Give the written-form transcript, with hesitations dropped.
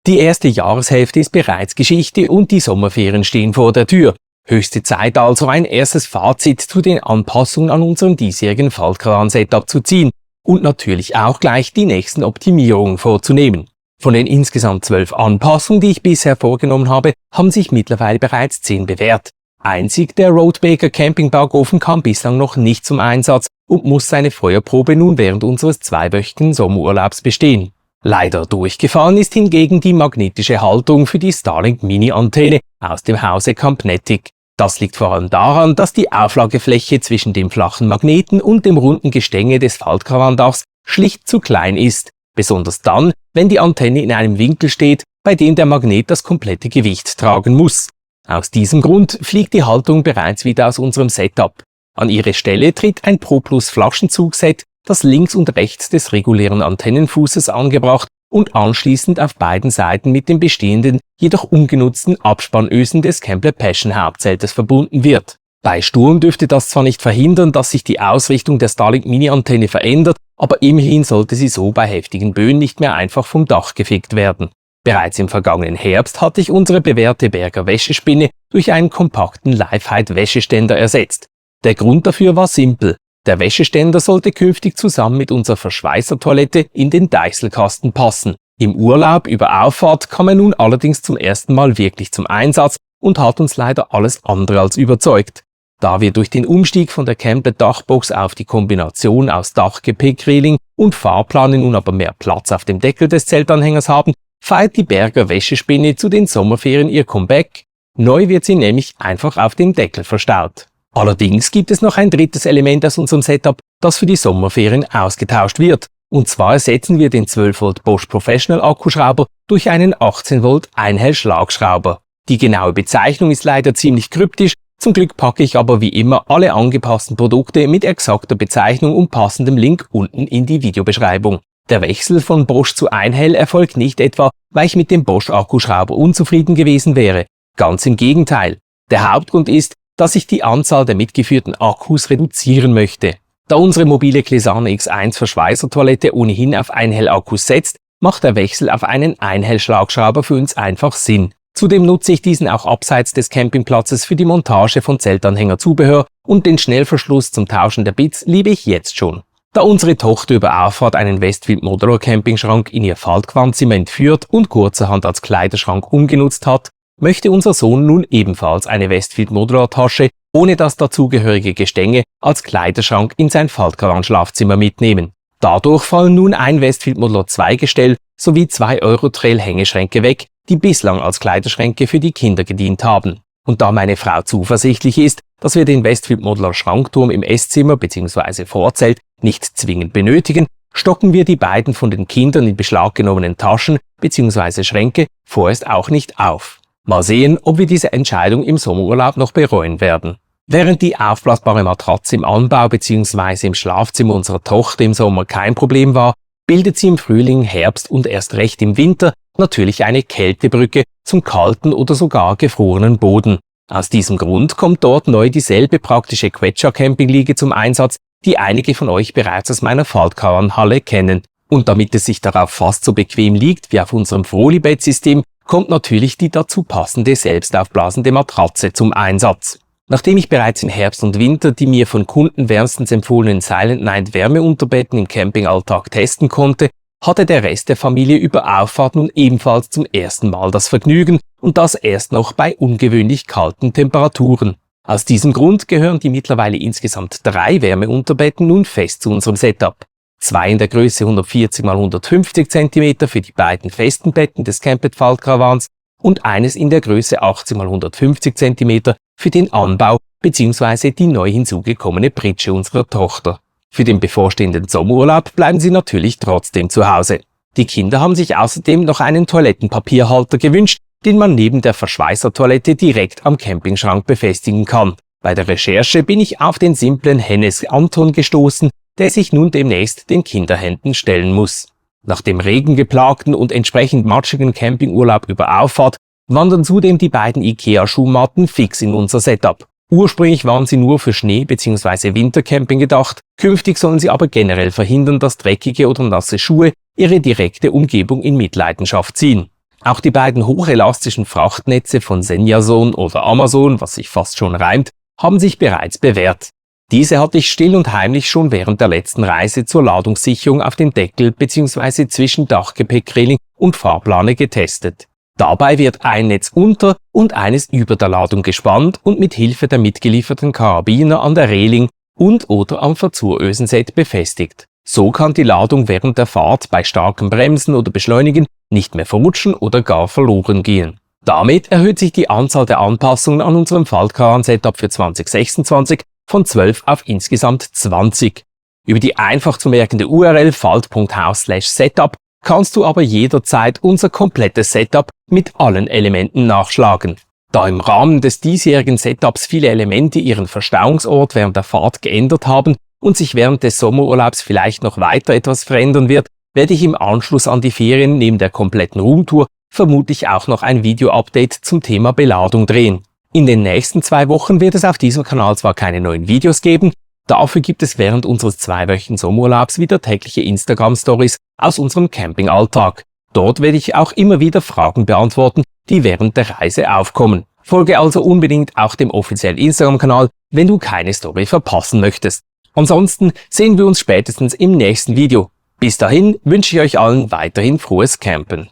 Die erste Jahreshälfte ist bereits Geschichte und die Sommerferien stehen vor der Tür. Höchste Zeit also, ein erstes Fazit zu den Anpassungen an unserem diesjährigen Faltcaravan-Setup zu ziehen und natürlich auch gleich die nächsten Optimierungen vorzunehmen. Von den insgesamt 12 Anpassungen, die ich bisher vorgenommen habe, haben sich mittlerweile bereits 10 bewährt. Einzig der Roadbaker Campingbaugofen kam bislang noch nicht zum Einsatz und muss seine Feuerprobe nun während unseres 2-wöchigen Sommerurlaubs bestehen. Leider durchgefallen ist hingegen die magnetische Haltung für die Starlink Mini-Antenne aus dem Hause Campnetic. Das liegt vor allem daran, dass die Auflagefläche zwischen dem flachen Magneten und dem runden Gestänge des Faltcaravandachs schlicht zu klein ist, besonders dann, wenn die Antenne in einem Winkel steht, bei dem der Magnet das komplette Gewicht tragen muss. Aus diesem Grund fliegt die Haltung bereits wieder aus unserem Setup. An ihre Stelle tritt ein ProPlus Flaschenzugset, das links und rechts des regulären Antennenfußes angebracht und anschließend auf beiden Seiten mit den bestehenden, jedoch ungenutzten Abspannösen des Kempler Passion Hauptzeltes verbunden wird. Bei Sturm dürfte das zwar nicht verhindern, dass sich die Ausrichtung der Starlink Mini-Antenne verändert, aber immerhin sollte sie so bei heftigen Böen nicht mehr einfach vom Dach gefegt werden. Bereits im vergangenen Herbst hatte ich unsere bewährte Berger Wäschespinne durch einen kompakten Live-Height-Wäscheständer ersetzt. Der Grund dafür war simpel. Der Wäscheständer sollte künftig zusammen mit unserer Verschweißertoilette in den Deichselkasten passen. Im Urlaub über Auffahrt kam er nun allerdings zum ersten Mal wirklich zum Einsatz und hat uns leider alles andere als überzeugt. Da wir durch den Umstieg von der Kempler Dachbox auf die Kombination aus Dachgepäckreling und Fahrplane nun aber mehr Platz auf dem Deckel des Zeltanhängers haben, feiert die Berger Wäschespinne zu den Sommerferien ihr Comeback. Neu wird sie nämlich einfach auf dem Deckel verstaut. Allerdings gibt es noch ein drittes Element aus unserem Setup, das für die Sommerferien ausgetauscht wird. Und zwar ersetzen wir den 12 Volt Bosch Professional Akkuschrauber durch einen 18 Volt Einhell-Schlagschrauber. Die genaue Bezeichnung ist leider ziemlich kryptisch, zum Glück packe ich aber wie immer alle angepassten Produkte mit exakter Bezeichnung und passendem Link unten in die Videobeschreibung. Der Wechsel von Bosch zu Einhell erfolgt nicht etwa, weil ich mit dem Bosch Akkuschrauber unzufrieden gewesen wäre. Ganz im Gegenteil. Der Hauptgrund ist, dass ich die Anzahl der mitgeführten Akkus reduzieren möchte. Da unsere mobile Clesana X1 Verschweißertoilette ohnehin auf Einhell-Akkus setzt, macht der Wechsel auf einen Einhell-Schlagschrauber für uns einfach Sinn. Zudem nutze ich diesen auch abseits des Campingplatzes für die Montage von Zeltanhängerzubehör und den Schnellverschluss zum Tauschen der Bits liebe ich jetzt schon. Da unsere Tochter über Auffahrt einen Westfield Modular Campingschrank in ihr Faltquadrant entführt und kurzerhand als Kleiderschrank umgenutzt hat, möchte unser Sohn nun ebenfalls eine Westfield Modular Tasche ohne das dazugehörige Gestänge als Kleiderschrank in sein Faltcaravan-Schlafzimmer mitnehmen. Dadurch fallen nun ein Westfield Modular 2 Gestell sowie 2 Eurotrail Hängeschränke weg, die bislang als Kleiderschränke für die Kinder gedient haben. Und da meine Frau zuversichtlich ist, dass wir den Westfield Modular Schrankturm im Esszimmer bzw. Vorzelt nicht zwingend benötigen, stocken wir die beiden von den Kindern in Beschlag genommenen Taschen bzw. Schränke vorerst auch nicht auf. Mal sehen, ob wir diese Entscheidung im Sommerurlaub noch bereuen werden. Während die aufblasbare Matratze im Anbau bzw. im Schlafzimmer unserer Tochter im Sommer kein Problem war, bildet sie im Frühling, Herbst und erst recht im Winter natürlich eine Kältebrücke zum kalten oder sogar gefrorenen Boden. Aus diesem Grund kommt dort neu dieselbe praktische Quetscher Campingliege zum Einsatz, die einige von euch bereits aus meiner Faltcaravan-Halle kennen. Und damit es sich darauf fast so bequem liegt wie auf unserem Froli-Bettsystem, kommt natürlich die dazu passende selbstaufblasende Matratze zum Einsatz. Nachdem ich bereits im Herbst und Winter die mir von Kunden wärmstens empfohlenen Silent Night Wärmeunterbetten im Campingalltag testen konnte, hatte der Rest der Familie über Auffahrt nun ebenfalls zum ersten Mal das Vergnügen und das erst noch bei ungewöhnlich kalten Temperaturen. Aus diesem Grund gehören die mittlerweile insgesamt 3 Wärmeunterbetten nun fest zu unserem Setup. 2 in der Größe 140 x 150 cm für die beiden festen Betten des Campbell Faltcaravans und eines in der Größe 80 x 150 cm für den Anbau bzw. die neu hinzugekommene Pritsche unserer Tochter. Für den bevorstehenden Sommerurlaub bleiben sie natürlich trotzdem zu Hause. Die Kinder haben sich außerdem noch einen Toilettenpapierhalter gewünscht, den man neben der Verschweißertoilette direkt am Campingschrank befestigen kann. Bei der Recherche bin ich auf den simplen Hennes Anton gestoßen, der sich nun demnächst den Kinderhänden stellen muss. Nach dem regengeplagten und entsprechend matschigen Campingurlaub über Auffahrt wandern zudem die beiden IKEA-Schuhmatten fix in unser Setup. Ursprünglich waren sie nur für Schnee- bzw. Wintercamping gedacht, künftig sollen sie aber generell verhindern, dass dreckige oder nasse Schuhe ihre direkte Umgebung in Mitleidenschaft ziehen. Auch die beiden hochelastischen Frachtnetze von Senjason oder Amazon, was sich fast schon reimt, haben sich bereits bewährt. Diese hatte ich still und heimlich schon während der letzten Reise zur Ladungssicherung auf dem Deckel bzw. zwischen Dachgepäckreling und Fahrplane getestet. Dabei wird ein Netz unter und eines über der Ladung gespannt und mit Hilfe der mitgelieferten Karabiner an der Reling und/oder am Verzurösenset befestigt. So kann die Ladung während der Fahrt bei starkem Bremsen oder Beschleunigen nicht mehr verrutschen oder gar verloren gehen. Damit erhöht sich die Anzahl der Anpassungen an unserem Faltkaran-Setup für 2026 von 12 auf insgesamt 20. Über die einfach zu merkende URL falt.house/setup kannst du aber jederzeit unser komplettes Setup mit allen Elementen nachschlagen. Da im Rahmen des diesjährigen Setups viele Elemente ihren Verstauungsort während der Fahrt geändert haben und sich während des Sommerurlaubs vielleicht noch weiter etwas verändern wird, werde ich im Anschluss an die Ferien neben der kompletten Roomtour vermutlich auch noch ein Video-Update zum Thema Beladung drehen. In den nächsten 2 Wochen wird es auf diesem Kanal zwar keine neuen Videos geben, dafür gibt es während unseres 2-wöchigen Sommerurlaubs wieder tägliche Instagram-Stories aus unserem Campingalltag. Dort werde ich auch immer wieder Fragen beantworten, die während der Reise aufkommen. Folge also unbedingt auch dem offiziellen Instagram-Kanal, wenn du keine Story verpassen möchtest. Ansonsten sehen wir uns spätestens im nächsten Video. Bis dahin wünsche ich euch allen weiterhin frohes Campen.